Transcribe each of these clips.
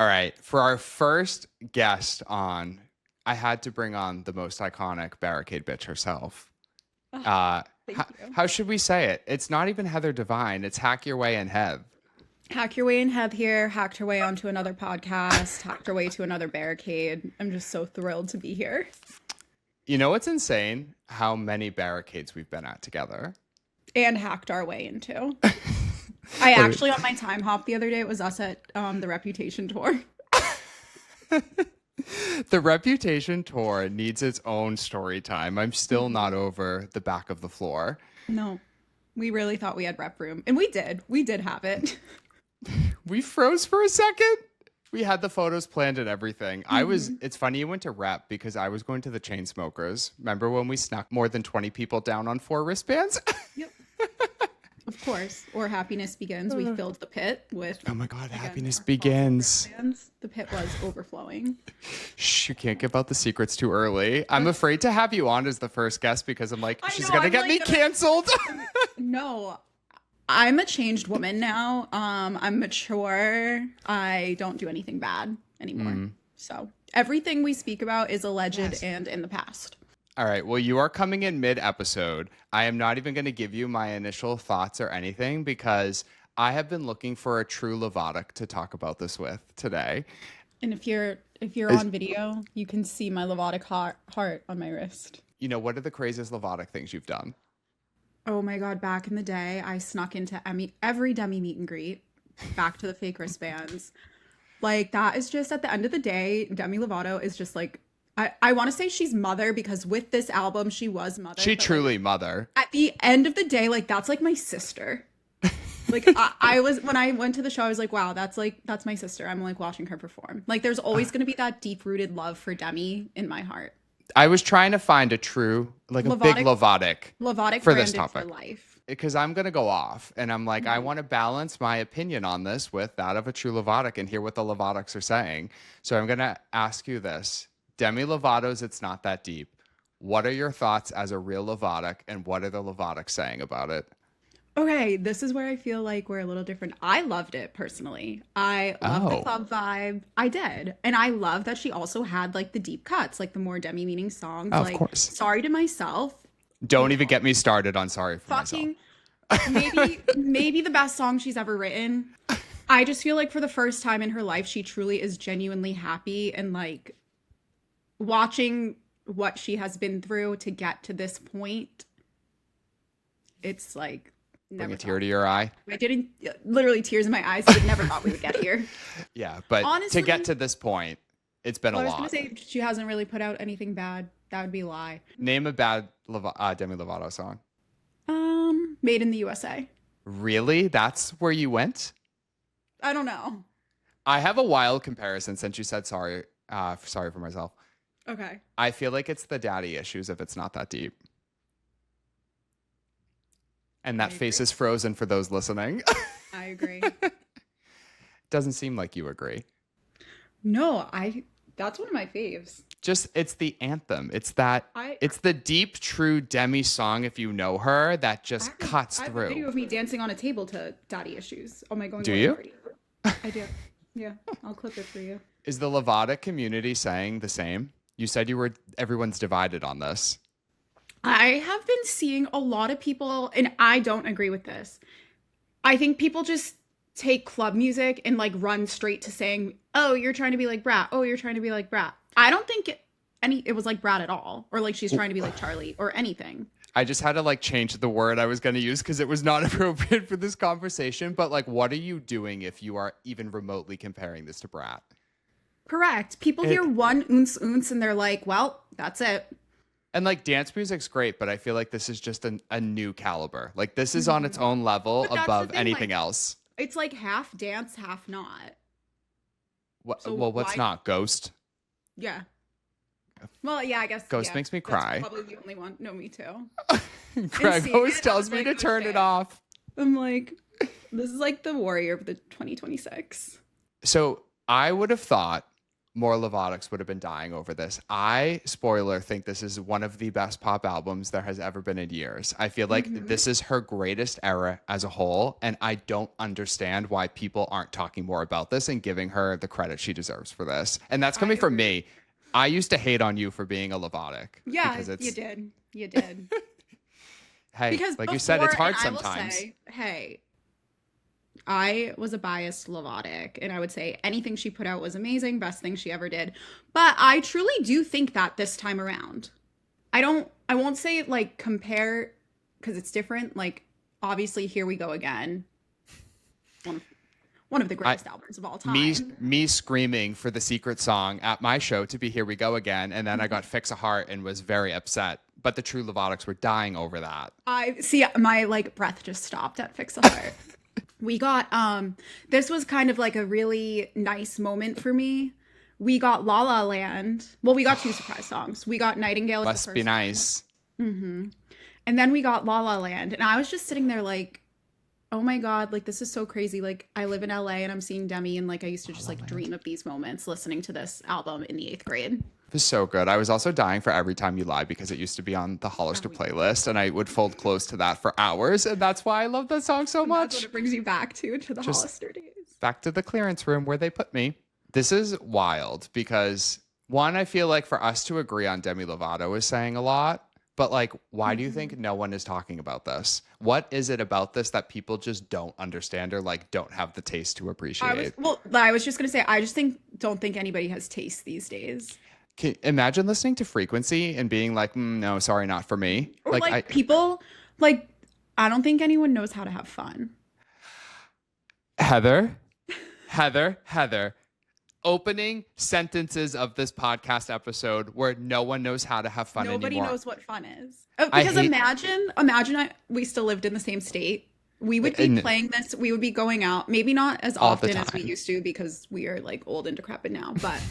All right. For our first guest on, I had to bring on the most iconic barricade bitch herself. Thank you. How should we say it? It's not even Heather Devine. It's Hack Your Way in Heath. Hack your way in Heath here, hacked her way onto another podcast, hacked her way to another barricade. I'm just so thrilled to be here. You know what's insane? How many barricades we've been at together. And hacked our way into. I actually, on my time hop the other day, it was us at the Reputation tour. The Reputation tour needs its own story time. I'm still not over the back of the floor. No, we really thought we had rep room. And we did. We did have it. We froze for a second. We had the photos planned and everything. It's funny you went to rep because I was going to the Chainsmokers. Remember when we snuck more than 20 people down on 4 wristbands? Yep. Of course. Or Happiness Begins. We filled the pit with... Oh my God, Happiness Begins. The pit was overflowing. Shh, you can't give out the secrets too early. I'm afraid to have you on as the first guest because I'm like, she's going to get me canceled. No, I'm a changed woman now. I'm mature. I don't do anything bad anymore. So everything we speak about is alleged and in the past. All right. Well, you are coming in mid-episode. I am not even going to give you my initial thoughts or anything because I have been looking for a true Lovatic to talk about this with today. And if you're on video, you can see my Lovatic heart on my wrist. You know, what are the craziest Lovatic things you've done? Oh my God, back in the day, I snuck into every Demi meet and greet, back to the fake wristbands. Like, that is just, at the end of the day, Demi Lovato is just like, I want to say she's mother because with this album, she was mother. She truly mother. At the end of the day, like, that's like my sister. Like, when I went to the show, I was like, wow, that's my sister. I'm like watching her perform. Like, there's always going to be that deep-rooted love for Demi in my heart. I was trying to find a true, like a big Lovatic for this topic. For life. Because I'm going to go off and I'm like, I want to balance my opinion on this with that of a true Lovatic and hear what the Lovatics are saying. So I'm going to ask you this. Demi Lovato's It's Not That Deep. What are your thoughts as a real Lovatic and what are the Lovatics saying about it? Okay, this is where I feel like we're a little different. I loved it personally. I love the club vibe. I did. And I love that she also had like the deep cuts, like the more Demi meaning songs. Of like course. Sorry to Myself. Don't even get me started on Sorry for Myself. Maybe the best song she's ever written. I just feel like for the first time in her life, she truly is genuinely happy and like watching what she has been through to get to this point. It's like bring a tear to your eye. I didn't literally tears in my eyes. I never thought we would get here. Yeah, but honestly, to get to this point, it's been a lot. I was going to say she hasn't really put out anything bad. That would be a lie. Name a bad Demi Lovato song. Made in the USA. Really? That's where you went? I don't know. I have a wild comparison since you said sorry for myself. Okay. I feel like it's the daddy issues if It's Not That Deep. And that face is frozen for those listening. I agree. Doesn't seem like you agree. No, that's one of my faves. It's the anthem. It's the deep, true Demi song, if you know her, that just cuts through. I have a video of me dancing on a table to Daddy Issues. Oh my God. Do you? I do. Yeah, I'll clip it for you. Is the Lovatic community saying the same? You said everyone's divided on this. I have been seeing a lot of people, and I don't agree with this. I think people just take club music and like run straight to saying, oh, you're trying to be like Brat. Oh, you're trying to be like Brat. I don't think it was like Brat at all, or like she's trying to be like Charlie or anything. I just had to like change the word I was going to use because it was not appropriate for this conversation. But like, what are you doing if you are even remotely comparing this to Brat? Correct. People hear one ounce and they're like, well, that's it. And like dance music's great, but I feel like this is just a new caliber. Like this is on its own level above anything else. It's like half dance, half not. What's not? Ghost? Yeah. Well, yeah, I guess. Ghost makes me cry. That's probably the only one. No, me too. Greg always tells me to turn it off. I'm like, this is like the warrior of the 2026. So I would have thought more Lovatics would have been dying over this. I, spoiler, think this is one of the best pop albums there has ever been in years. I feel like this is her greatest era as a whole, and I don't understand why people aren't talking more about this and giving her the credit she deserves for this. And that's coming from me. I used to hate on you for being a Lovatic. Yeah, you did. You did. Hey, because like before, you said, it's hard I will sometimes. say, hey, I was a biased Lovatic, and I would say anything she put out was amazing, best thing she ever did. But I truly do think that this time around. I won't say like compare because it's different. Like obviously Here We Go Again. One of the greatest albums of all time. Me screaming for the secret song at my show to be Here We Go Again, and then I got Fix a Heart and was very upset. But the true Lovatics were dying over that. I see my like breath just stopped at Fix a Heart. We got this was kind of like a really nice moment for me. We got La La Land. Well, we got two surprise songs. We got Nightingale. Must be nice. Mm-hmm. And then we got La La Land. And I was just sitting there like, oh my God, like this is so crazy. Like I live in LA and I'm seeing Demi, and like I used to just like dream of these moments listening to this album in the 8th grade. It was so good. I was also dying for Every Time You Lie because it used to be on the Hollister playlist, and I would fold close to that for hours, and that's why I love that song so much. That's what it brings you back to the Hollister days. Back to the clearance room where they put me. This is wild because, one, I feel like for us to agree on Demi Lovato is saying a lot, but like, why do you think no one is talking about this? What is it about this that people just don't understand or like don't have the taste to appreciate? I was just going to say, I just don't think anybody has taste these days. Can imagine listening to Frequency and being like, no, sorry, not for me. Or like people, like, I don't think anyone knows how to have fun. Heather. Opening sentences of this podcast episode where no one knows how to have fun anymore. Nobody knows what fun is. Because imagine we still lived in the same state. We would be playing this. We would be going out, maybe not as often as we used to because we are like old and decrepit now. But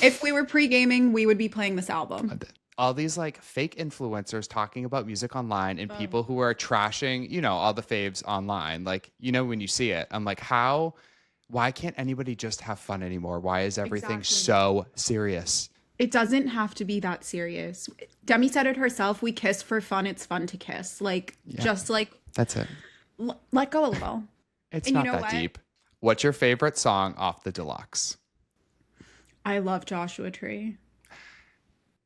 if we were pre-gaming, we would be playing this album. All these like fake influencers talking about music online and people who are trashing, you know, all the faves online. Like, you know, when you see it, I'm like, why can't anybody just have fun anymore? Why is everything so serious? It doesn't have to be that serious. Demi said it herself. We kiss for fun. It's fun to kiss. Like, just like. That's it. Let go a little. It's not that deep. What's your favorite song off the deluxe? I love Joshua Tree.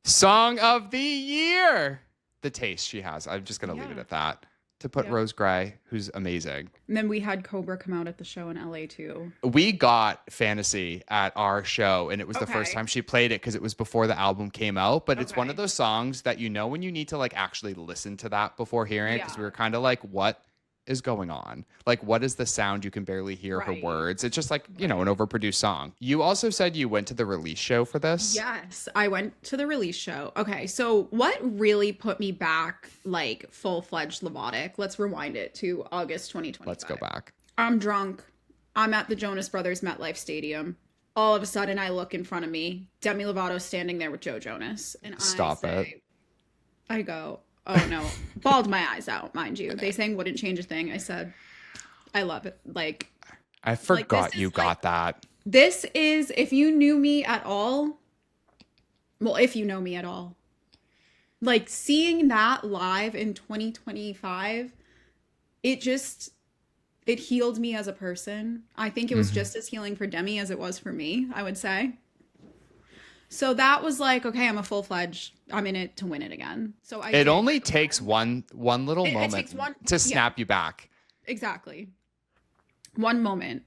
Song of the year. The taste she has. I'm just going to leave it at that. To put Rose Gray, who's amazing. And then we had Cobra come out at the show in LA too. We got Fantasy at our show, and it was the first time she played it because it was before the album came out. But it's one of those songs that you know when you need to like actually listen to that before hearing it, because we were kind of like, what is going on? Like, what is the sound? You can barely hear her words. It's just like, you know, an overproduced song. You also said you went to the release show for this? Yes, I went to the release show. Okay, so what really put me back like full-fledged Lovatic? Let's rewind it to August 2025. Let's go back. I'm drunk. I'm at the Jonas Brothers MetLife Stadium. All of a sudden, I look in front of me. Demi Lovato standing there with Joe Jonas. And I go, oh no, bawled my eyes out, mind you. They sang Wouldn't Change a Thing. I said, I love it. Like, I forgot you got that. This is, if you knew me at all, well, if you know me at all, like seeing that live in 2025, it healed me as a person. I think it was just as healing for Demi as it was for me, I would say. So that was like, okay, I'm in it to win it again. So it only takes one little moment to snap you back. Exactly. One moment.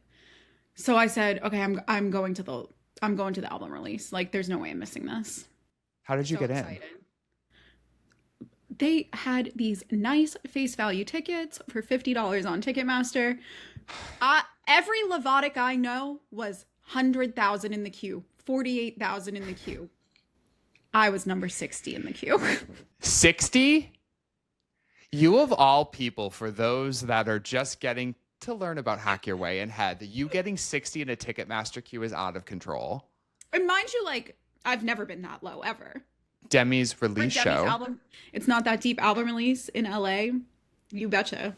So I said, okay, I'm going to the album release. Like, there's no way I'm missing this. How did you get in? They had these nice face value tickets for $50 on Ticketmaster. Every Lovatic I know was 100,000 in the queue. 48,000 in the queue. I was number 60 in the queue. 60? You of all people, for those that are just getting to learn about Hack Your Way and Head, you getting 60 in a Ticketmaster queue is out of control. And mind you, like, I've never been that low ever. Demi's release show. Album, it's not that deep album release in LA. You betcha.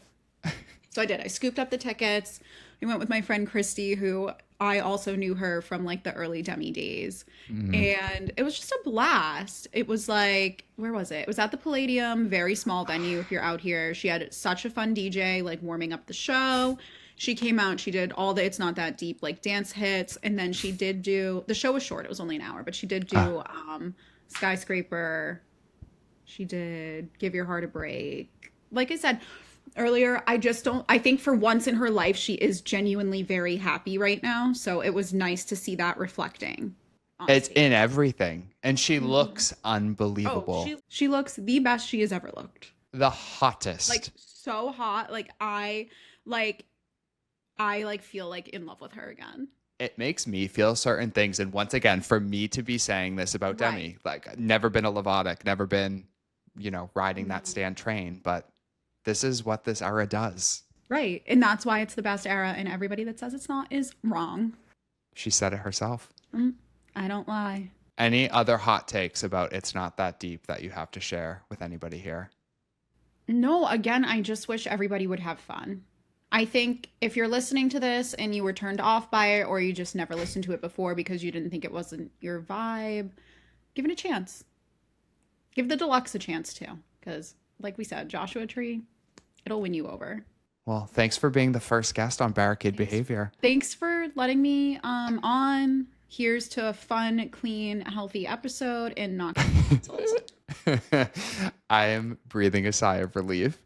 So I did. I scooped up the tickets, We went with my friend Christy, who I also knew her from like the early Demi days. And it was just a blast. It was like, where was it? It was at the Palladium, very small venue if you're out here. She had such a fun DJ, like warming up the show. She came out, she did all the It's Not That Deep, like dance hits. And then she did do, the show was short, it was only an hour, but she did do Skyscraper. She did Give Your Heart a Break. Like I said earlier, I think for once in her life, she is genuinely very happy right now. So it was nice to see that reflecting on It's stage. in everything. And she looks Oh, unbelievable. she looks the best she has ever looked. The hottest. Like so hot. I like feel like in love with her again. It makes me feel certain things. And once again, for me to be saying this about Right. Demi, like never been a Lovatic, never been, riding that stand train, but this is what this era does. Right. And that's why it's the best era, and everybody that says it's not is wrong. She said it herself. I don't lie. Any other hot takes about It's Not That Deep that you have to share with anybody here? No, again, I just wish everybody would have fun. I think if you're listening to this and you were turned off by it, or you just never listened to it before because you didn't think it wasn't your vibe, give it a chance. Give the deluxe a chance too. Because, like we said, Joshua Tree, it'll win you over. Well, thanks for being the first guest on Barricade Behavior. Thanks for letting me on. Here's to a fun, clean, healthy episode and not cancels. I am breathing a sigh of relief.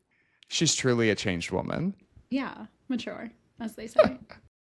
She's truly a changed woman. Yeah, mature, as they say.